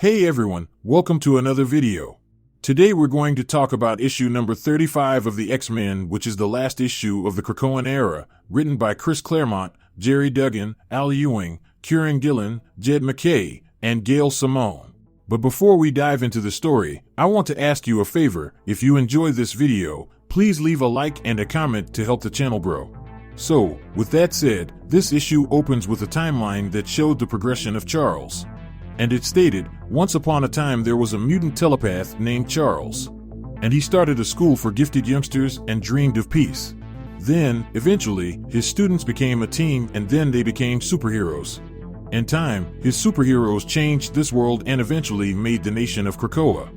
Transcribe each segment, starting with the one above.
Hey everyone, welcome to another video. Today we're going to talk about issue number 35 of the X-Men, which is the last issue of the Krakoan era, written by Chris Claremont, Gerry Duggan, Al Ewing, Kieron Gillen, Mackay, and Gail Simone. But before we dive into the story, I want to ask you a favor. If you enjoyed this video, please leave a like and a comment to help the channel grow. So, with that said, this issue opens with a timeline that showed the progression of Charles. And it stated, once upon a time there was a mutant telepath named Charles. And he started a school for gifted youngsters and dreamed of peace. Then, eventually, his students became a team and then they became superheroes. In time, his superheroes changed this world and eventually made the nation of Krakoa.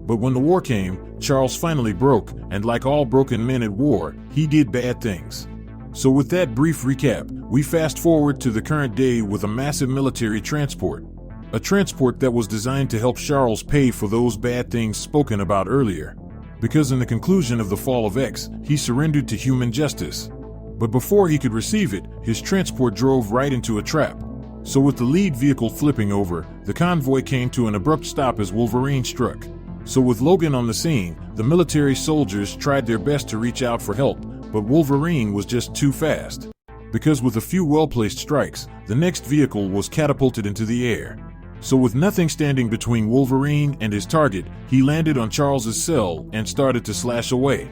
But when the war came, Charles finally broke, and like all broken men at war, he did bad things. So with that brief recap, we fast forward to the current day with a massive military transport. A transport that was designed to help Charles pay for those bad things spoken about earlier. Because in the conclusion of the fall of X, he surrendered to human justice. But before he could receive it, his transport drove right into a trap. So with the lead vehicle flipping over, the convoy came to an abrupt stop as Wolverine struck. So with Logan on the scene, the military soldiers tried their best to reach out for help, but Wolverine was just too fast. Because with a few well-placed strikes, the next vehicle was catapulted into the air. So with nothing standing between Wolverine and his target, he landed on Charles's cell and started to slash away.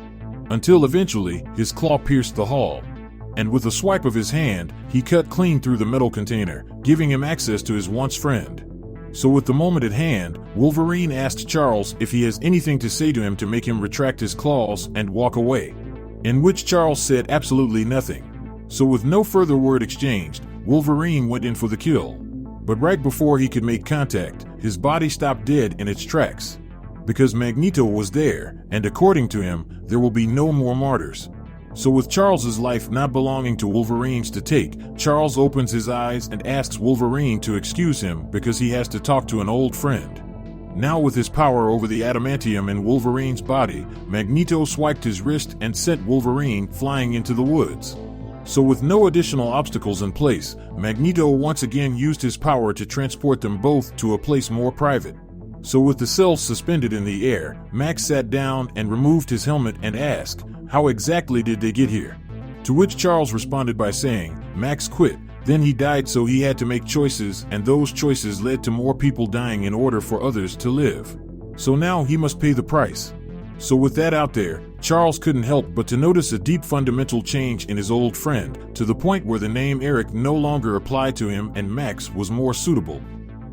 Until eventually, his claw pierced the hull. And with a swipe of his hand, he cut clean through the metal container, giving him access to his once friend. So with the moment at hand, Wolverine asked Charles if he has anything to say to him to make him retract his claws and walk away. In which Charles said absolutely nothing. So with no further word exchanged, Wolverine went in for the kill. But right before he could make contact, his body stopped dead in its tracks. Because Magneto was there, and according to him, there will be no more martyrs. So with Charles's life not belonging to Wolverine's to take, Charles opens his eyes and asks Wolverine to excuse him because he has to talk to an old friend. Now with his power over the adamantium in Wolverine's body, Magneto swiped his wrist and sent Wolverine flying into the woods. So with no additional obstacles in place, Magneto once again used his power to transport them both to a place more private. So with the cells suspended in the air, Max sat down and removed his helmet and asked, how exactly did they get here? To which Charles responded by saying, Max quit, then he died so he had to make choices and those choices led to more people dying in order for others to live. So now he must pay the price. So with that out there, Charles couldn't help but to notice a deep fundamental change in his old friend, to the point where the name Eric no longer applied to him and Max was more suitable.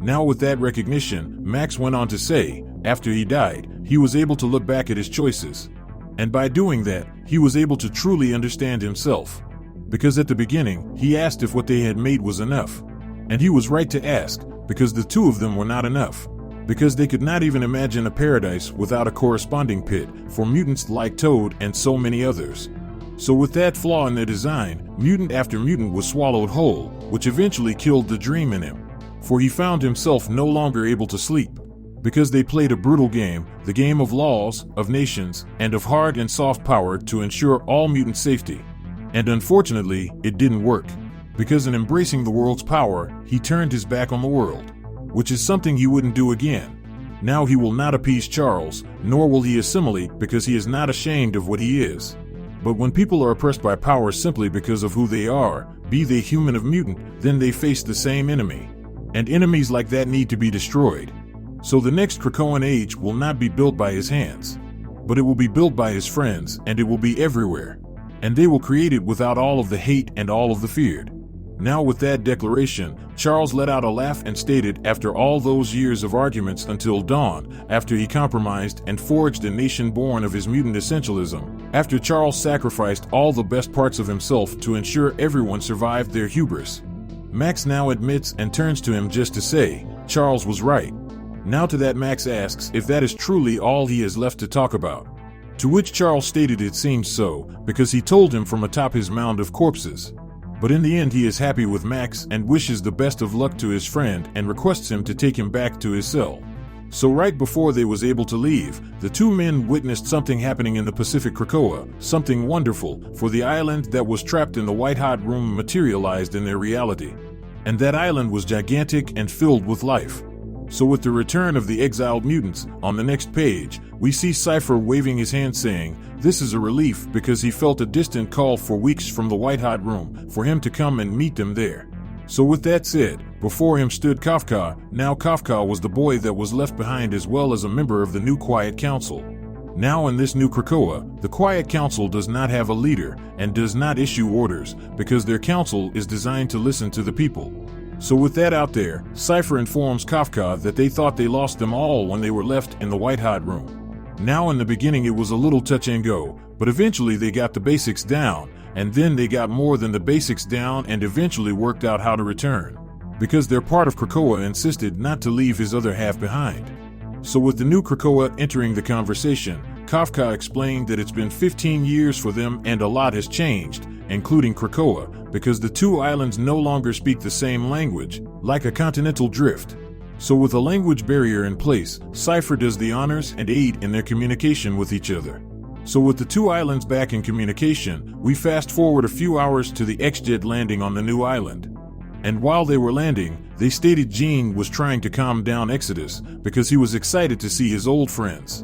Now with that recognition, Max went on to say, after he died, he was able to look back at his choices. And by doing that, he was able to truly understand himself. Because at the beginning, he asked if what they had made was enough. And he was right to ask, because the two of them were not enough. Because they could not even imagine a paradise without a corresponding pit for mutants like Toad and so many others. So with that flaw in their design, mutant after mutant was swallowed whole, which eventually killed the dream in him. For he found himself no longer able to sleep. Because they played a brutal game, the game of laws, of nations, and of hard and soft power to ensure all mutant safety. And unfortunately, it didn't work. Because in embracing the world's power, he turned his back on the world. Which is something he wouldn't do again. Now he will not appease Charles, nor will he assimilate because he is not ashamed of what he is. But when people are oppressed by power simply because of who they are, be they human or mutant, then they face the same enemy. And enemies like that need to be destroyed. So the next Krakoan Age will not be built by his hands. But it will be built by his friends, and it will be everywhere. And they will create it without all of the hate and all of the feared. Now with that declaration, Charles let out a laugh and stated, after all those years of arguments until dawn, after he compromised and forged a nation born of his mutant essentialism, after Charles sacrificed all the best parts of himself to ensure everyone survived their hubris. Max now admits and turns to him just to say, Charles was right. Now to that Max asks if that is truly all he has left to talk about. To which Charles stated it seems so, because he told him from atop his mound of corpses. But in the end he is happy with Max and wishes the best of luck to his friend and requests him to take him back to his cell. So right before they was able to leave, the two men witnessed something happening in the Pacific Krakoa, something wonderful, for the island that was trapped in the white-hot room materialized in their reality. And that island was gigantic and filled with life. So with the return of the exiled mutants, on the next page, we see Cypher waving his hand saying, this is a relief because he felt a distant call for weeks from the white-hot room for him to come and meet them there. So with that said, before him stood Kafka. Now Kafka was the boy that was left behind as well as a member of the new Quiet Council. Now in this new Krakoa, the Quiet Council does not have a leader and does not issue orders because their council is designed to listen to the people. So with that out there, Cypher informs Kafka that they thought they lost them all when they were left in the white-hot room. Now in the beginning it was a little touch and go, but eventually they got the basics down, and then they got more than the basics down and eventually worked out how to return. Because their part of Krakoa insisted not to leave his other half behind. So with the new Krakoa entering the conversation, Kafka explained that it's been 15 years for them and a lot has changed, including Krakoa, because the two islands no longer speak the same language, like a continental drift. So with a language barrier in place, Cypher does the honors and aid in their communication with each other. So with the two islands back in communication, we fast forward a few hours to the X-Jet landing on the new island. And while they were landing, they stated Gene was trying to calm down Exodus because he was excited to see his old friends.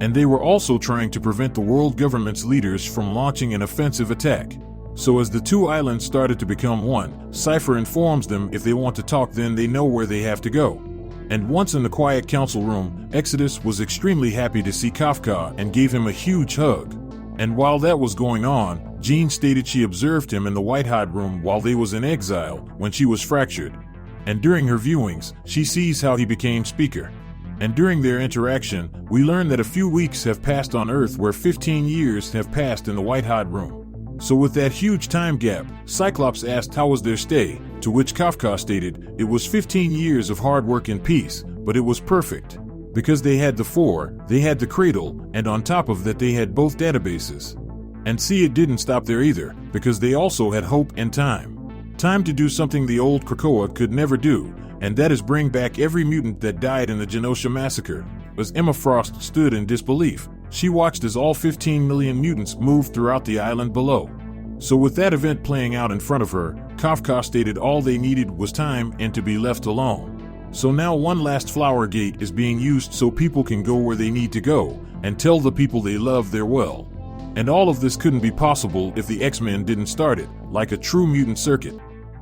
And they were also trying to prevent the world government's leaders from launching an offensive attack. So as the two islands started to become one, Cypher informs them if they want to talk then they know where they have to go. And once in the Quiet Council room, Exodus was extremely happy to see Kafka and gave him a huge hug. And while that was going on, Jean stated she observed him in the white-hot room while they was in exile when she was fractured. And during her viewings, she sees how he became speaker. And during their interaction, we learn that a few weeks have passed on Earth where 15 years have passed in the white-hot room. So with that huge time gap, Cyclops asked how was their stay, to which Kafka stated, it was 15 years of hard work and peace, but it was perfect. Because they had the 4, they had the cradle, and on top of that they had both databases. And see, it didn't stop there either, because they also had hope and time. Time to do something the old Krakoa could never do, and that is bring back every mutant that died in the Genosha massacre. As Emma Frost stood in disbelief, she watched as all 15 million mutants moved throughout the island below. So with that event playing out in front of her, Kafka stated all they needed was time and to be left alone. So now one last flower gate is being used so people can go where they need to go and tell the people they love they're well. And all of this couldn't be possible if the X-Men didn't start it, like a true mutant circuit.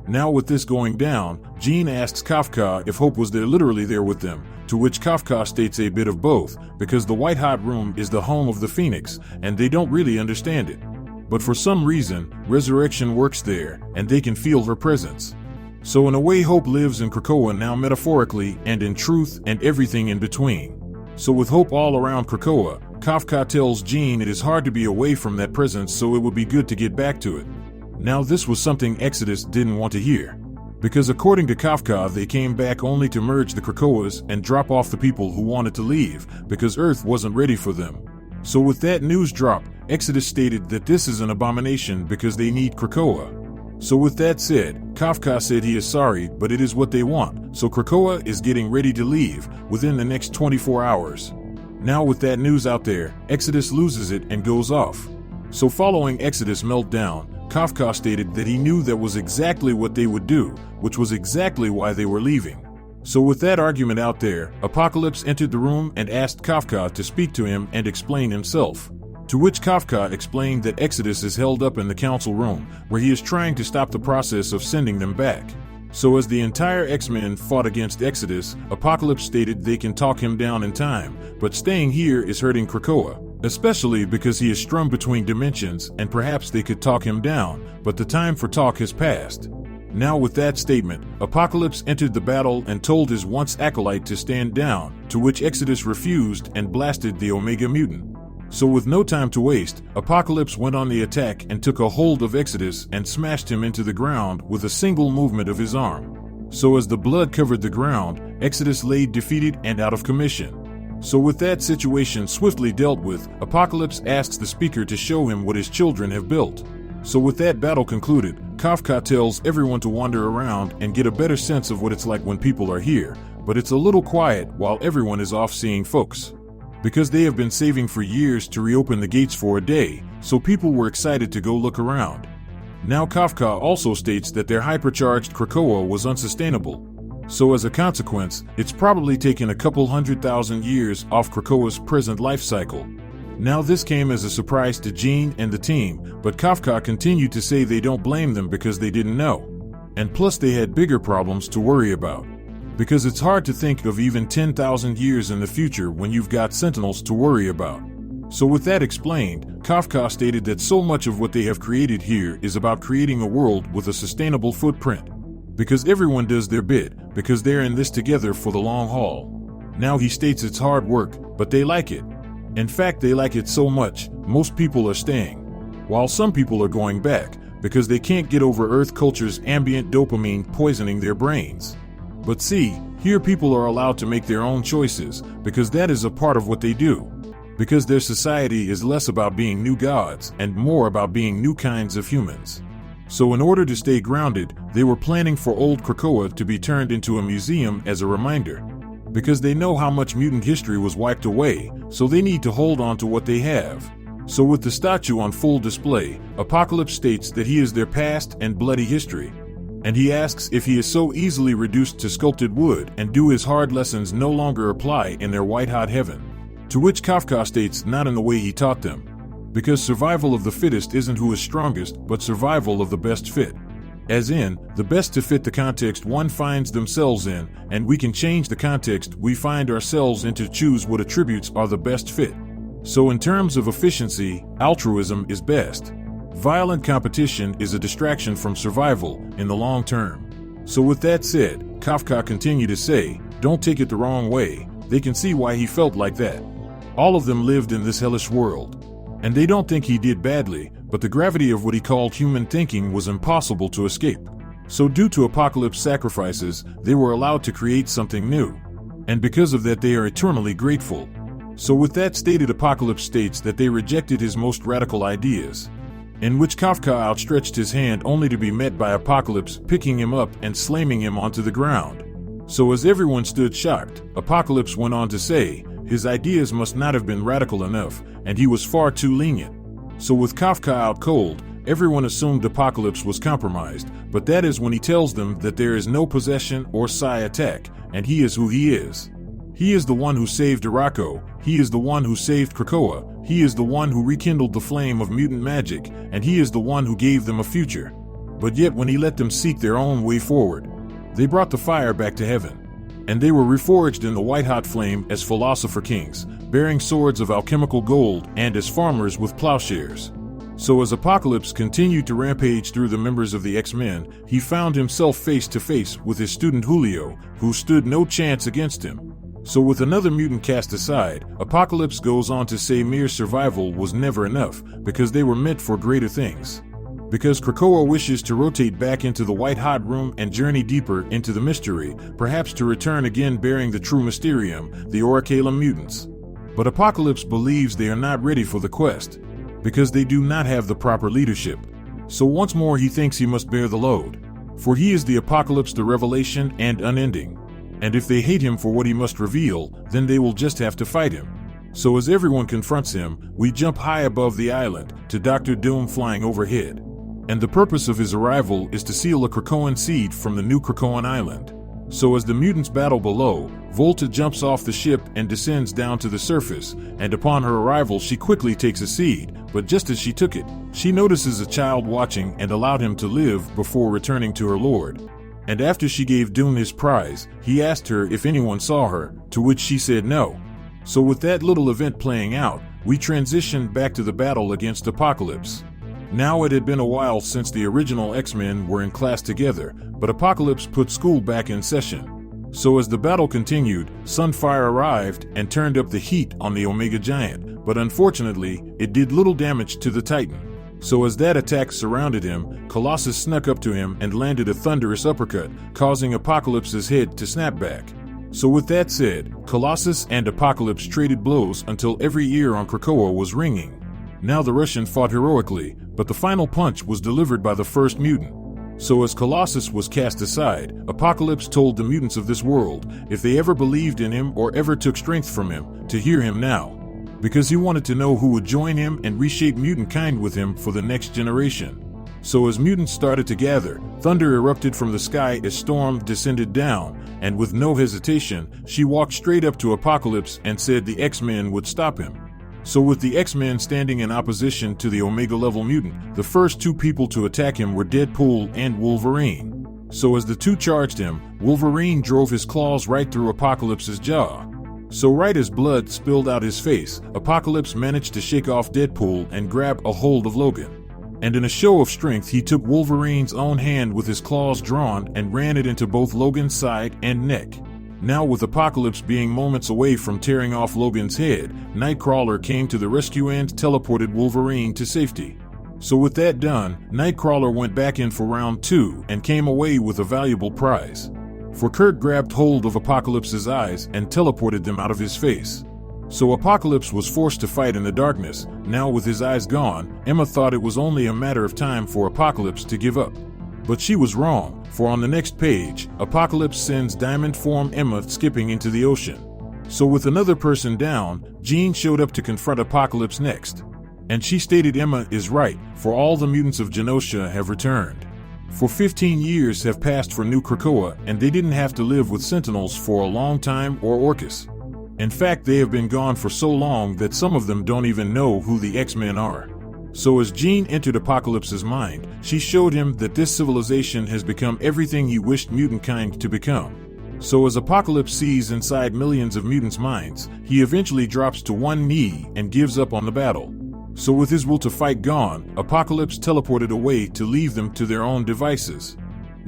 Now with this going down, Jean asks Kafka if Hope was there literally there with them, to which Kafka states a bit of both, because the white-hot room is the home of the Phoenix, and they don't really understand it. But for some reason, resurrection works there, and they can feel her presence. So in a way Hope lives in Krakoa now metaphorically, and in truth, and everything in between. So with Hope all around Krakoa, Kafka tells Jean it is hard to be away from that presence so it would be good to get back to it. Now this was something Exodus didn't want to hear. Because according to Kafka they came back only to merge the Krakoas and drop off the people who wanted to leave, because Earth wasn't ready for them. So with that news drop, Exodus stated that this is an abomination because they need Krakoa. So with that said, Kafka said he is sorry, but it is what they want, so Krakoa is getting ready to leave within the next 24 hours. Now with that news out there, Exodus loses it and goes off. So following Exodus' meltdown, Kafka stated that he knew that was exactly what they would do, which was exactly why they were leaving. So with that argument out there, Apocalypse entered the room and asked Kafka to speak to him and explain himself. To which Kafka explained that Exodus is held up in the council room, where he is trying to stop the process of sending them back. So as the entire X-Men fought against Exodus, Apocalypse stated they can talk him down in time, but staying here is hurting Krakoa. Especially because he is strung between dimensions and perhaps they could talk him down, but the time for talk has passed. Now with that statement, Apocalypse entered the battle and told his once acolyte to stand down, to which Exodus refused and blasted the Omega Mutant. So with no time to waste, Apocalypse went on the attack and took a hold of Exodus and smashed him into the ground with a single movement of his arm. So as the blood covered the ground, Exodus lay defeated and out of commission. So with that situation swiftly dealt with, Apocalypse asks the speaker to show him what his children have built. So with that battle concluded, Kafka tells everyone to wander around and get a better sense of what it's like when people are here, but it's a little quiet while everyone is off seeing folks. Because they have been saving for years to reopen the gates for a day, so people were excited to go look around. Now Kafka also states that their hypercharged Krakoa was unsustainable. So as a consequence, it's probably taken a couple 100,000 years off Krakoa's present life cycle. Now this came as a surprise to Jean and the team, but Kafka continued to say they don't blame them because they didn't know. And plus they had bigger problems to worry about. Because it's hard to think of even 10,000 years in the future when you've got sentinels to worry about. So with that explained, Kafka stated that so much of what they have created here is about creating a world with a sustainable footprint. Because everyone does their bit, because they're in this together for the long haul. Now he states it's hard work, but they like it. In fact, they like it so much, most people are staying. While some people are going back, because they can't get over Earth culture's ambient dopamine poisoning their brains. But see, here people are allowed to make their own choices, because that is a part of what they do. Because their society is less about being new gods and more about being new kinds of humans. So in order to stay grounded, they were planning for old Krakoa to be turned into a museum as a reminder. Because they know how much mutant history was wiped away, so they need to hold on to what they have. So with the statue on full display, Apocalypse states that he is their past and bloody history. And he asks if he is so easily reduced to sculpted wood and do his hard lessons no longer apply in their white-hot heaven. To which Kafka states not in the way he taught them. Because survival of the fittest isn't who is strongest, but survival of the best fit. As in, the best to fit the context one finds themselves in, and we can change the context we find ourselves in to choose what attributes are the best fit. So in terms of efficiency, altruism is best. Violent competition is a distraction from survival in the long term. So with that said, Kafka continued to say, don't take it the wrong way, they can see why he felt like that. All of them lived in this hellish world. And they don't think he did badly, but the gravity of what he called human thinking was impossible to escape. So due to Apocalypse sacrifices, they were allowed to create something new. And because of that they are eternally grateful. So with that stated, Apocalypse states that they rejected his most radical ideas. In which Kafka outstretched his hand only to be met by Apocalypse picking him up and slamming him onto the ground. So as everyone stood shocked, Apocalypse went on to say, his ideas must not have been radical enough, and he was far too lenient. So with Kafka out cold, everyone assumed Apocalypse was compromised, but that is when he tells them that there is no possession or psi attack, and he is who he is. He is the one who saved Araco, he is the one who saved Krakoa, he is the one who rekindled the flame of mutant magic, and he is the one who gave them a future. But yet when he let them seek their own way forward, they brought the fire back to heaven. And they were reforged in the white-hot flame as philosopher kings, bearing swords of alchemical gold, and as farmers with plowshares. So as Apocalypse continued to rampage through the members of the X-Men, he found himself face to face with his student Julio, who stood no chance against him. So with another mutant cast aside, Apocalypse goes on to say mere survival was never enough, because they were meant for greater things. Because Krakoa wishes to rotate back into the white-hot room and journey deeper into the mystery, perhaps to return again bearing the true mysterium, the Orichalum mutants. But Apocalypse believes they are not ready for the quest, because they do not have the proper leadership. So once more he thinks he must bear the load. For he is the Apocalypse, the revelation, and unending. And if they hate him for what he must reveal, then they will just have to fight him. So as everyone confronts him, we jump high above the island, to Dr. Doom flying overhead. And the purpose of his arrival is to seal a Krakoan seed from the new Krakoan island. So as the mutants battle below, Volta jumps off the ship and descends down to the surface, and upon her arrival she quickly takes a seed, but just as she took it, she notices a child watching and allowed him to live before returning to her lord. And after she gave Doom his prize, he asked her if anyone saw her, to which she said no. So with that little event playing out, we transition back to the battle against Apocalypse. Now it had been a while since the original X-Men were in class together, but Apocalypse put school back in session. So as the battle continued, Sunfire arrived and turned up the heat on the Omega Giant, but unfortunately, it did little damage to the Titan. So as that attack surrounded him, Colossus snuck up to him and landed a thunderous uppercut, causing Apocalypse's head to snap back. So with that said, Colossus and Apocalypse traded blows until every ear on Krakoa was ringing. Now the Russian fought heroically, but the final punch was delivered by the first mutant. So as Colossus was cast aside, Apocalypse told the mutants of this world, if they ever believed in him or ever took strength from him, to hear him now. Because he wanted to know who would join him and reshape mutant kind with him for the next generation. So as mutants started to gather, thunder erupted from the sky as Storm descended down, and with no hesitation, she walked straight up to Apocalypse and said the X-Men would stop him. So with the X-Men standing in opposition to the Omega-level mutant, the first two people to attack him were Deadpool and Wolverine. So as the two charged him, Wolverine drove his claws right through Apocalypse's jaw. So right as blood spilled out his face, Apocalypse managed to shake off Deadpool and grab a hold of Logan. And in a show of strength, he took Wolverine's own hand with his claws drawn and ran it into both Logan's side and neck. Now with Apocalypse being moments away from tearing off Logan's head, Nightcrawler came to the rescue and teleported Wolverine to safety. So with that done, Nightcrawler went back in for round 2 and came away with a valuable prize. For Kurt grabbed hold of Apocalypse's eyes and teleported them out of his face. So Apocalypse was forced to fight in the darkness. Now with his eyes gone, Emma thought it was only a matter of time for Apocalypse to give up. But she was wrong, for on the next page, Apocalypse sends Diamond Form Emma skipping into the ocean. So with another person down, Jean showed up to confront Apocalypse next. And she stated Emma is right, for all the mutants of Genosha have returned. For 15 years have passed for New Krakoa, and they didn't have to live with Sentinels for a long time or Orcus. In fact, they have been gone for so long that some of them don't even know who the X-Men are. So as Jean entered Apocalypse's mind, she showed him that this civilization has become everything he wished mutantkind to become. So as Apocalypse sees inside millions of mutants' minds, he eventually drops to one knee and gives up on the battle. So with his will to fight gone, Apocalypse teleported away to leave them to their own devices.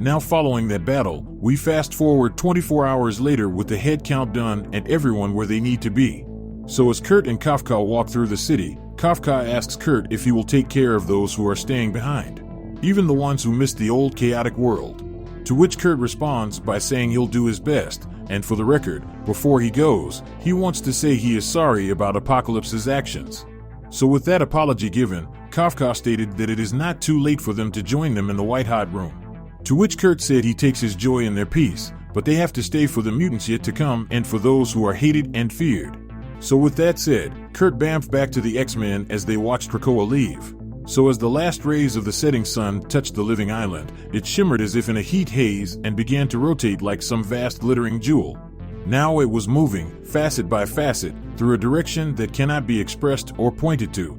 Now following that battle, we fast forward 24 hours later with the head count done and everyone where they need to be. So as Kurt and Kafka walk through the city, Kafka asks Kurt if he will take care of those who are staying behind, even the ones who missed the old chaotic world. To which Kurt responds by saying he'll do his best, and for the record, before he goes, he wants to say he is sorry about Apocalypse's actions. So with that apology given, Kafka stated that it is not too late for them to join them in the White Hot Room. To which Kurt said he takes his joy in their peace, but they have to stay for the mutants yet to come and for those who are hated and feared. So with that said, Kurt bamfed back to the X-Men as they watched Krakoa leave. So as the last rays of the setting sun touched the living island, it shimmered as if in a heat haze and began to rotate like some vast glittering jewel. Now it was moving, facet by facet, through a direction that cannot be expressed or pointed to.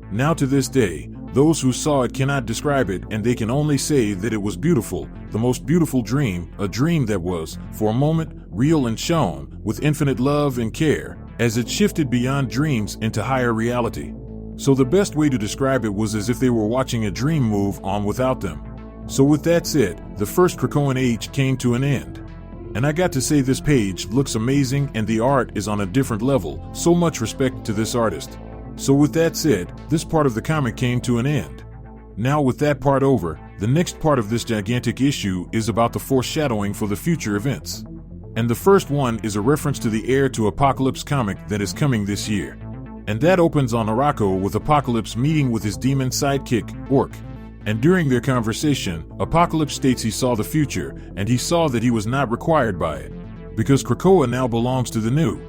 Now to this day, those who saw it cannot describe it, and they can only say that it was beautiful, the most beautiful dream, a dream that was, for a moment, real and shone, with infinite love and care, as it shifted beyond dreams into higher reality. So the best way to describe it was as if they were watching a dream move on without them. So with that said, the first Krakoan Age came to an end. And I got to say this page looks amazing and the art is on a different level, so much respect to this artist. So with that said, this part of the comic came to an end. Now with that part over, the next part of this gigantic issue is about the foreshadowing for the future events. And the first one is a reference to the Heir to Apocalypse comic that is coming this year. And that opens on Morocco with Apocalypse meeting with his demon sidekick, Orc. And during their conversation, Apocalypse states he saw the future, and he saw that he was not required by it. Because Krakoa now belongs to the new,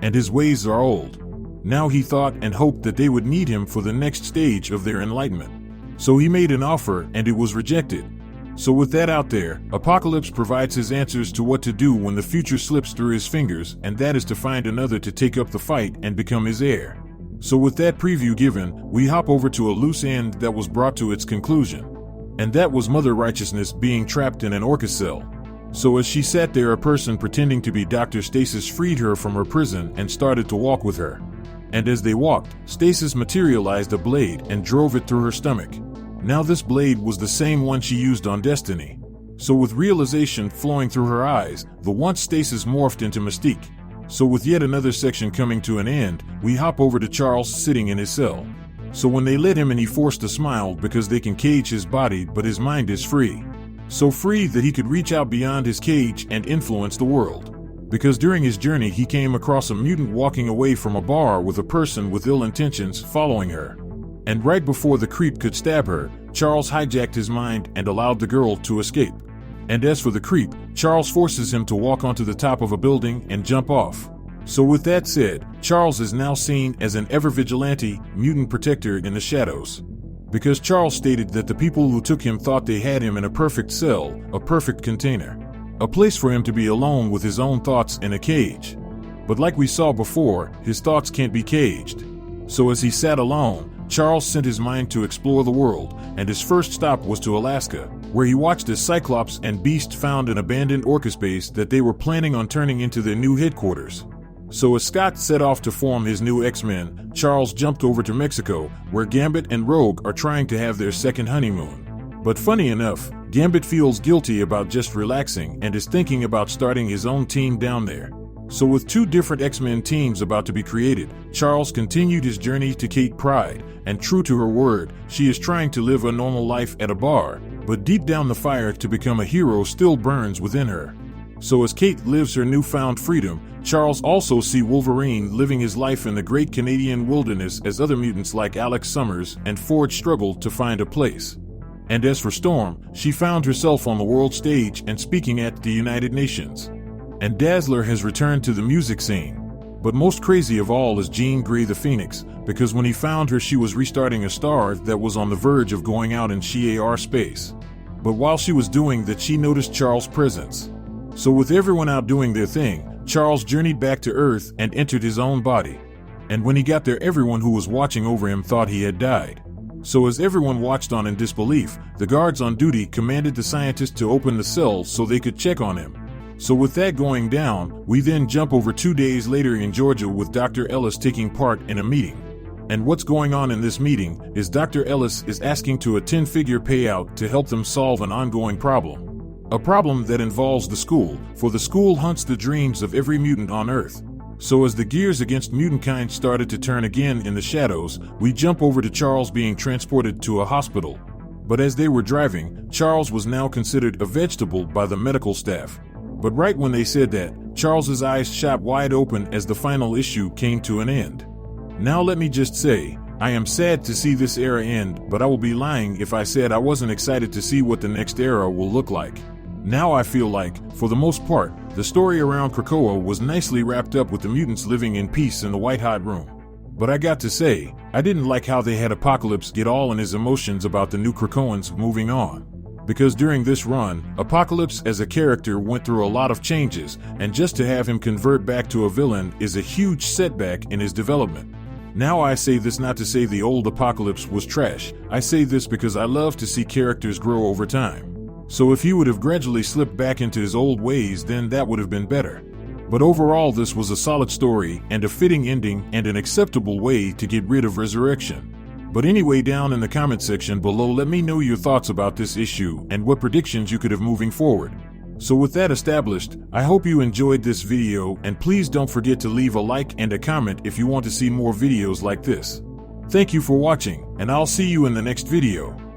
and his ways are old. Now he thought and hoped that they would need him for the next stage of their enlightenment. So he made an offer and it was rejected. So with that out there, Apocalypse provides his answers to what to do when the future slips through his fingers, and that is to find another to take up the fight and become his heir. So with that preview given, we hop over to a loose end that was brought to its conclusion. And that was Mother Righteousness being trapped in an Orcus cell. So as she sat there, a person pretending to be Dr. Stasis freed her from her prison and started to walk with her. And as they walked, Stasis materialized a blade and drove it through her stomach. Now this blade was the same one she used on Destiny. So with realization flowing through her eyes, the once Stasis morphed into Mystique. So with yet another section coming to an end, we hop over to Charles sitting in his cell. So when they let him in, he forced a smile because they can cage his body, but his mind is free. So free that he could reach out beyond his cage and influence the world. Because during his journey he came across a mutant walking away from a bar with a person with ill intentions following her. And right before the creep could stab her, Charles hijacked his mind and allowed the girl to escape. And as for the creep, Charles forces him to walk onto the top of a building and jump off. So with that said, Charles is now seen as an ever-vigilante, mutant protector in the shadows. because Charles stated that the people who took him thought they had him in a perfect cell, a perfect container, a place for him to be alone with his own thoughts in a cage. But like we saw before, his thoughts can't be caged. So as he sat alone, Charles sent his mind to explore the world, and his first stop was to Alaska, where he watched as Cyclops and Beast found an abandoned Orcus base that they were planning on turning into their new headquarters. So as Scott set off to form his new X-Men, Charles jumped over to Mexico, where Gambit and Rogue are trying to have their second honeymoon. But funny enough, Gambit feels guilty about just relaxing and is thinking about starting his own team down there. So with two different X-Men teams about to be created, Charles continued his journey to Kate Pride, and true to her word, she is trying to live a normal life at a bar, but deep down the fire to become a hero still burns within her. So as Kate lives her newfound freedom, Charles also sees Wolverine living his life in the great Canadian wilderness as other mutants like Alex Summers and Forge struggle to find a place. And as for Storm, she found herself on the world stage and speaking at the United Nations. And Dazzler has returned to the music scene. But most crazy of all is Jean Grey the Phoenix, because when he found her she was restarting a star that was on the verge of going out in SHIAR space. But while she was doing that she noticed Charles' presence. So with everyone out doing their thing, Charles journeyed back to Earth and entered his own body. And when he got there everyone who was watching over him thought he had died. So as everyone watched on in disbelief, the guards on duty commanded the scientists to open the cell so they could check on him. So with that going down, we then jump over 2 days later in Georgia with Dr. Ellis taking part in a meeting. And what's going on in this meeting is Dr. Ellis is asking to a 10-figure payout to help them solve an ongoing problem. A problem that involves the school, for the school hunts the dreams of every mutant on Earth. So as the gears against mutantkind started to turn again in the shadows, we jump over to Charles being transported to a hospital. But as they were driving, Charles was now considered a vegetable by the medical staff. But right when they said that, Charles's eyes shot wide open as the final issue came to an end. Now let me just say, I am sad to see this era end, but I will be lying if I said I wasn't excited to see what the next era will look like. Now I feel like, for the most part, the story around Krakoa was nicely wrapped up with the mutants living in peace in the white-hot room. But I got to say, I didn't like how they had Apocalypse get all in his emotions about the new Krakoans moving on. Because during this run, Apocalypse as a character went through a lot of changes, and just to have him convert back to a villain is a huge setback in his development. Now I say this not to say the old Apocalypse was trash, I say this because I love to see characters grow over time. So if he would have gradually slipped back into his old ways then that would have been better. But overall this was a solid story and a fitting ending and an acceptable way to get rid of Resurrection. But anyway, down in the comment section below let me know your thoughts about this issue and what predictions you could have moving forward. So with that established, I hope you enjoyed this video and please don't forget to leave a like and a comment if you want to see more videos like this. Thank you for watching and I'll see you in the next video.